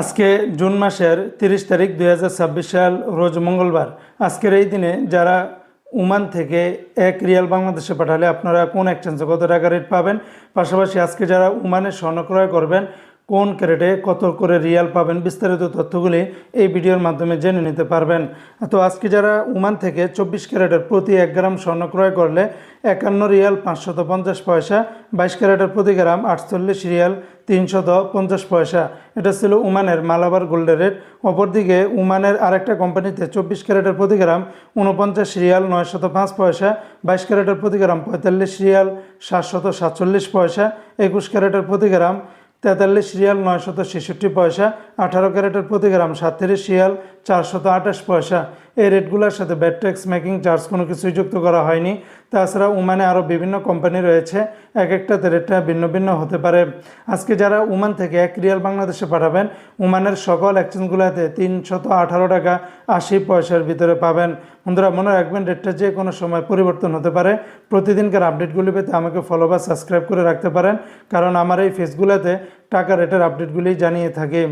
আজকে জুন মাসের 30 তারিখ 2026 সাল রোজ মঙ্গলবার। আজকের এই দিনে যারা ওমান থেকে 1 রিয়াল বাংলাদেশে পাঠালে আপনারা কোন এক্সচেঞ্জে কত টাকা রেট পাবেন, পাশাপাশি আজকে যারা ওমানে স্বর্ণ ক্রয় করবেন কোন ক্যারেটে কত করে রিয়াল পাবেন, বিস্তারিত তথ্যগুলি এই ভিডিওর মাধ্যমে জেনে নিতে পারবেন। তো আজকে যারা ওমান থেকে 24 ক্যারেটের প্রতি 1 গ্রাম স্বর্ণ ক্রয় করলে 51 রিয়াল 550 পয়সা, 22 ক্যারেটের প্রতি গ্রাম 48 রিয়াল 350 পয়সা। এটা ছিল ওমানের মালাবার গোল্ডের রেট। অপরদিকে ওমানের আরেকটা কোম্পানিতে 24 ক্যারেটের প্রতি গ্রাম 49 রিয়াল 905 পয়সা, 22 ক্যারেটের প্রতি গ্রাম 45 রিয়াল 747 পয়সা, 21 ক্যারেটের প্রতি গ্রাম 43 রিয়াল 966 পয়সা, 18 ক্যারেটের প্রতি গ্রাম 37 রিয়াল 428 পয়সা। এই রেটগুলোর সাথে ব্যাট ট্যাক্স মেকিং চার্জ কোনো কিছুই যুক্ত করা হয়নি। তাছাড়া ওমানে আরও বিভিন্ন কোম্পানি রয়েছে, এক একটাতে রেটটা ভিন্ন ভিন্ন হতে পারে। আজকে যারা ওমান থেকে 1 রিয়াল বাংলাদেশে পাঠাবেন ওমানের সকল এক্সচেঞ্জগুলোতে 318 টাকা 80 পয়সার ভিতরে পাবেন। বন্ধুরা মনে রাখবেন, রেটটা যে কোনো সময় পরিবর্তন হতে পারে। প্রতিদিনকার আপডেটগুলি পেতে আমাকে ফলো বা সাবস্ক্রাইব করে রাখতে পারেন, কারণ আমার এই ফেসগুলোতে টাকা রেটের আপডেটগুলি জানিয়ে থাকি।